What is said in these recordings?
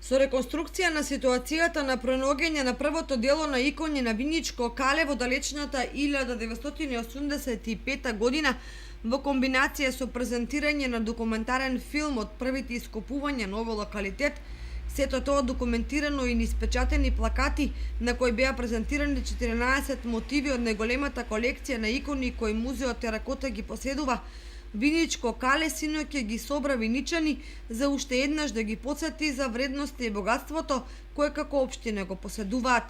Со реконструкција на ситуацијата на пронаоѓање на првото дело на икони на Виничко кале во далечната 1985 година, во комбинација со презентирање на документарен филм од првите ископувања на овој локалитет, сето тоа документирано и ниспечатени плакати на кои беа презентирани 14 мотиви од најголемата колекција на икони кои музеот Теракота ги поседува, Виничко кале синоќа ги собра виничани за уште еднаш да ги потсети за вредноста и богатството кое како општина го поседуваат.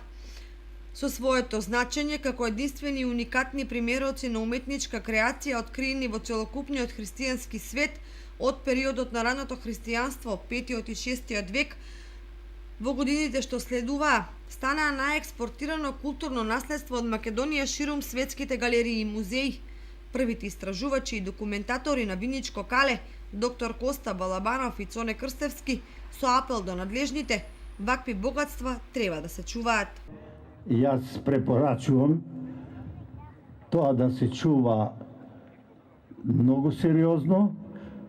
Со своето значење како единствени и уникатни примероци на уметничка креација откриени во целокупниот христијански свет од периодот на раното христијанство, 5 и 6 век, во годините што следуваа, станаа најекспортирано културно наследство од Македонија ширум светските галерии и музеи. Првите истражувачи и документатори на Виничко кале, доктор Коста Балабанов и Цоне Крстевски, со апел до надлежните, вакви богатства треба да се чуваат. Јас препорачувам тоа да се чува многу сериозно,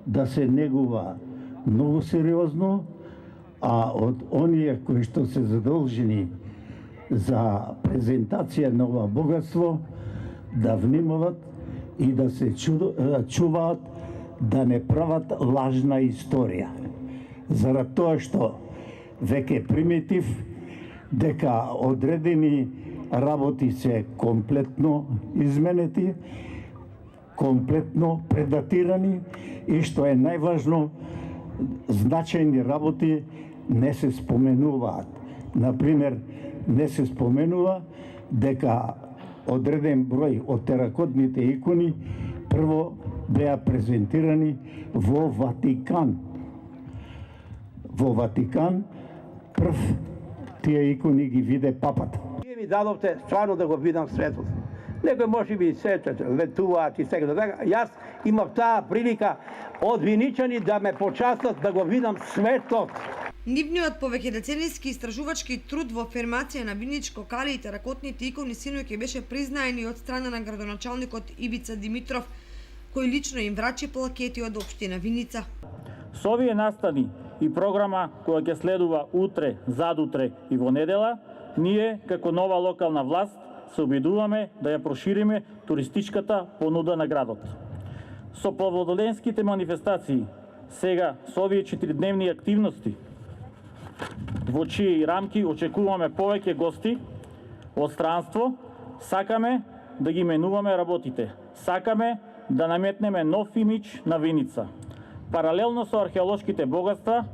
да се негува многу сериозно, а од оние кои што се задолжени за презентација на ова богатство да внимават и да се чуваат да не прават лажна историја. Зарад тоа што веќе примитив дека одредени работи се комплетно изменети, комплетно предатирани и што е најважно, значајни работи не се споменуваат. Например, не се споменува дека одреден број од теракотните икони прво беа презентирани во Ватикан. Во Ватикан прв тие икони ги виде папата. Вие ми дадовте стварно да го видам светот. Некој може би се летуваат и сега така. Јас имав таа прилика од виничани да ме почастат да го видам светот. Нивниот повеќедеценијски истражувачки труд во афирмација на Виничко кале и теракотните икони синоќа беше признаени од страна на градоначалникот Ивица Димитров, кој лично им врачи плакети од општина Виница. Со овие настани и програма која ќе следува утре, задутре и во недела, ние како нова локална власт се обидуваме да ја прошириме туристичката понуда на градот. Со повододенските манифестации, сега со овие 4-дневни активности, во чии рамки очекуваме повеќе гости од странство, сакаме да ги менуваме работите. Сакаме да наметнеме нов имидж на Виница. Паралелно со археолошките богатства,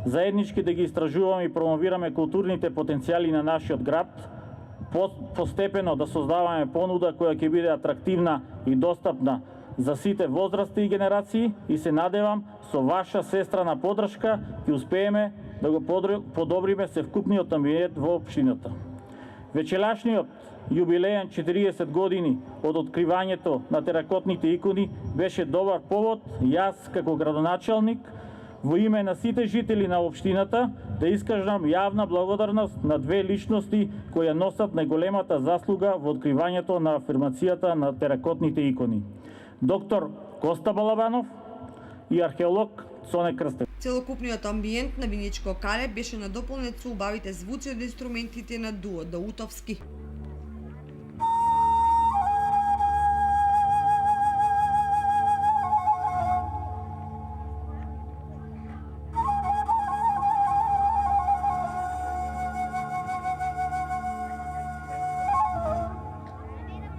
заеднички да ги истражуваме и промовираме културните потенцијали на нашиот град, постепено да создаваме понуда која ќе биде атрактивна и достапна за сите возрасти и генерации и се надевам со ваша сестрана поддршка ќе успееме да го подобриме севкупниот амбиент во општината. Вечерашниот јубилеен 40 години од откривањето на теракотните икони беше добар повод јас како градоначалник во име на сите жители на општината да искажам јавна благодарност на две личности кои носат најголемата заслуга во откривањето на афирмацијата на теракотните икони. Доктор Коста Балабанов и археолог Цоне Крстев. Целокупниот амбиент на Виничко кале беше надополнет со убавите звуци од инструментите на дуо Даутовски.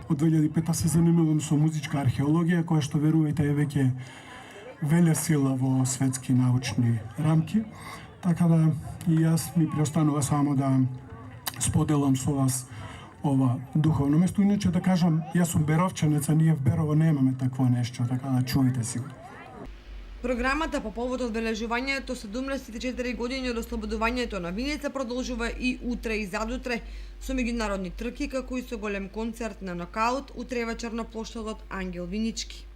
Од 2005 се занимавам со музичка археологија, која што верувајте е веќе велесила во светски научни рамки. Така да и јас ми преостанува само да споделам со вас ова духовно место. Иначе да кажам, јас сум беровчанец, а ние в Берово немаме такво нешто, така да чујте си го. Програмата по повод одбележувањето 74 години од ослободувањето на Виница продолжува и утре и задутре со меѓународни трки, како и со голем концерт на нокаут утре вечер на плоштадот Ангел Винички.